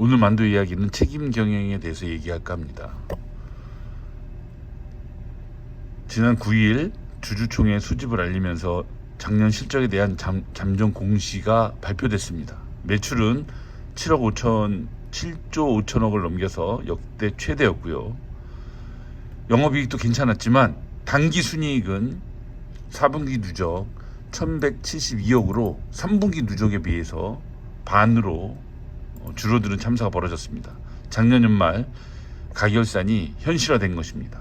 오늘 만두 이야기는 책임 경영에 대해서 얘기할까 합니다. 지난 9일 주주총회 수집을 알리면서 작년 실적에 대한 잠정 공시가 발표됐습니다. 매출은 7조 5천억을 넘겨서 역대 최대였고요. 영업이익도 괜찮았지만 당기 순이익은 4분기 누적 1172억으로 3분기 누적에 비해서 반으로 줄어드는 참사가 벌어졌습니다. 작년 연말 가결산이 현실화된 것입니다.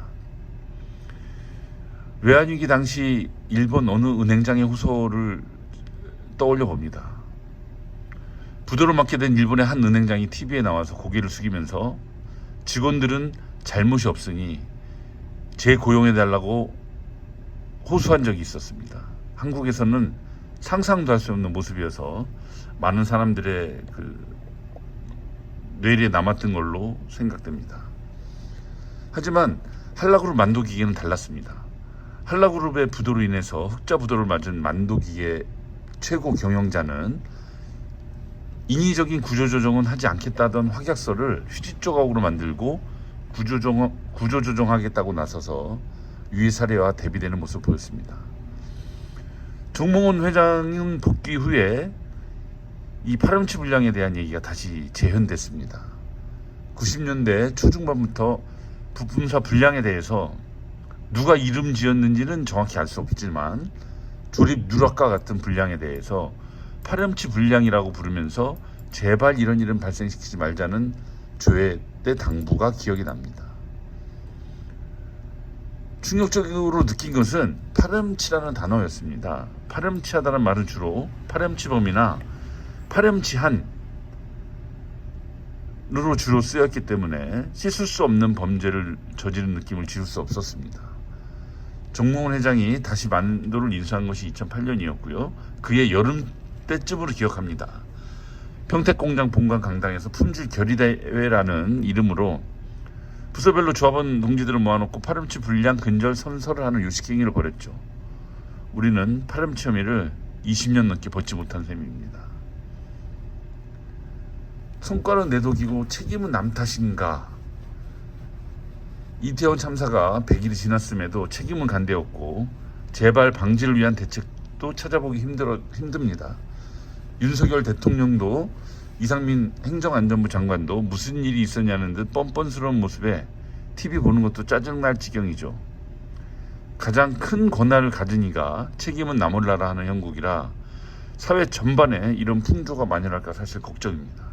외환위기 당시 일본 어느 은행장의 호소를 떠올려 봅니다. 부도를 맞게 된 일본의 한 은행장이 TV에 나와서 고개를 숙이면서 직원들은 잘못이 없으니 재고용해달라고 호소한 적이 있었습니다. 한국에서는 상상도 할 수 없는 모습이어서 많은 사람들의 뇌리에 남았던 걸로 생각됩니다. 하지만 한라그룹 만두기계는 달랐습니다. 한라그룹의 부도로 인해서 흑자 부도를 맞은 만두기계 최고 경영자는 인위적인 구조조정은 하지 않겠다던 확약서를 휴지 조각으로 만들고 구조조정하겠다고 나서서 유해 사례와 대비되는 모습을 보였습니다. 정몽원 회장은 복귀 후에 이 파렴치 불량에 대한 얘기가 다시 재현됐습니다. 90년대 초중반부터 부품사 불량에 대해서 누가 이름 지었는지는 정확히 알 수 없지만 조립 누락과 같은 불량에 대해서 파렴치 불량이라고 부르면서 제발 이런 일은 발생시키지 말자는 조회 때 당부가 기억이 납니다. 충격적으로 느낀 것은 파렴치라는 단어였습니다. 파렴치하다는 말은 주로 파렴치범이나 파렴치한으로 주로 쓰였기 때문에 씻을 수 없는 범죄를 저지른 느낌을 지울 수 없었습니다. 정몽원 회장이 다시 만두를 인수한 것이 2008년이었고요. 그의 여름 때쯤으로 기억합니다. 평택공장 본관 강당에서 품질 결의대회라는 이름으로 부서별로 조합원 동지들을 모아놓고 파렴치 불량 근절 선서를 하는 요식행위를 벌였죠. 우리는 파렴치 혐의를 20년 넘게 벗지 못한 셈입니다. 성과는 내독이고 책임은 남 탓인가? 이태원 참사가 100일이 지났음에도 책임은 간대였고 재발 방지를 위한 대책도 찾아보기 힘듭니다. 윤석열 대통령도 이상민 행정안전부 장관도 무슨 일이 있었냐는 듯 뻔뻔스러운 모습에 TV 보는 것도 짜증날 지경이죠. 가장 큰 권한을 가진 이가 책임은 나 몰라라 하는 형국이라 사회 전반에 이런 풍조가 만연할까 사실 걱정입니다.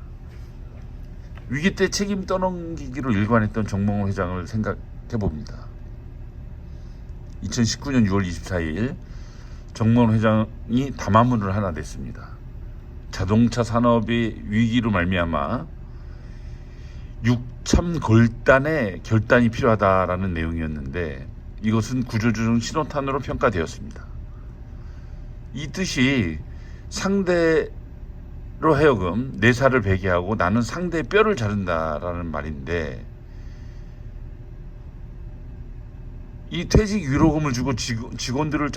위기 때 책임 떠넘기기로 일관했던 정몽원 회장을 생각해봅니다. 2019년 6월 24일 정몽원 회장이 담화문을 하나 냈습니다. 자동차 산업의 위기로 말미암아 육참골단의 결단이 필요하다라는 내용이었는데 이것은 구조조정 신호탄으로 평가되었습니다. 이 뜻이 상대로 하여금 내 살을 베게 하고 나는 상대의 뼈를 자른다라는 말인데 이 퇴직 위로금을 주고 직원들을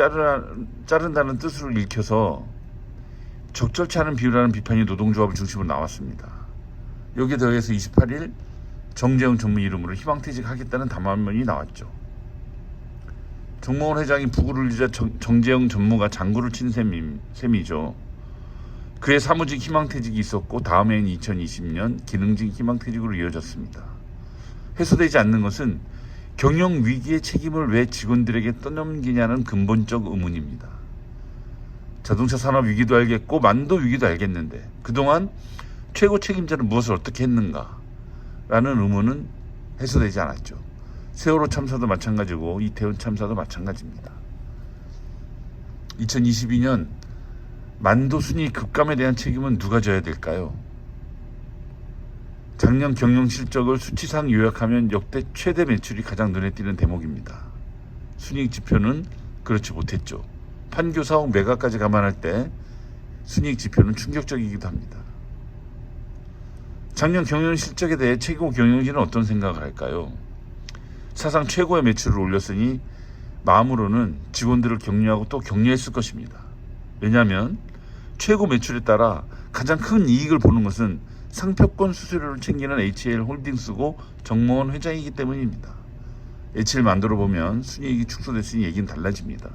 자른다는 뜻으로 읽혀서 적절치 않은 비유라는 비판이 노동조합을 중심으로 나왔습니다. 여기에 더해서 28일 정재영 전무 이름으로 희망퇴직하겠다는 담화문이 나왔죠. 정몽원 회장이 부구를 이자 정재영 전무가 장구를 친 셈이죠. 그의 사무직 희망퇴직이 있었고 다음해인 2020년 기능직 희망퇴직으로 이어졌습니다. 해소되지 않는 것은 경영 위기의 책임을 왜 직원들에게 떠넘기냐는 근본적 의문입니다. 자동차 산업 위기도 알겠고 만두 위기도 알겠는데 그동안 최고 책임자는 무엇을 어떻게 했는가 라는 의문은 해소되지 않았죠. 세월호 참사도 마찬가지고 이태원 참사도 마찬가지입니다. 2022년 만두 순이익 급감에 대한 책임은 누가 져야 될까요? 작년 경영 실적을 수치상 요약하면 역대 최대 매출이 가장 눈에 띄는 대목입니다. 순이익 지표는 그렇지 못했죠. 판교 사옥 매각까지 감안할 때 순이익 지표는 충격적이기도 합니다. 작년 경영 실적에 대해 최고 경영진은 어떤 생각을 할까요? 사상 최고의 매출을 올렸으니 마음으로는 직원들을 격려하고 또 격려했을 것입니다. 왜냐하면 최고 매출에 따라 가장 큰 이익을 보는 것은 상표권 수수료를 챙기는 HL홀딩스고 정모원 회장이기 때문입니다. HL 만들어 보면 순이익이 축소됐으니 얘기는 달라집니다.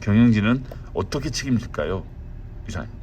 경영진은 어떻게 책임질까요? 이상입니다.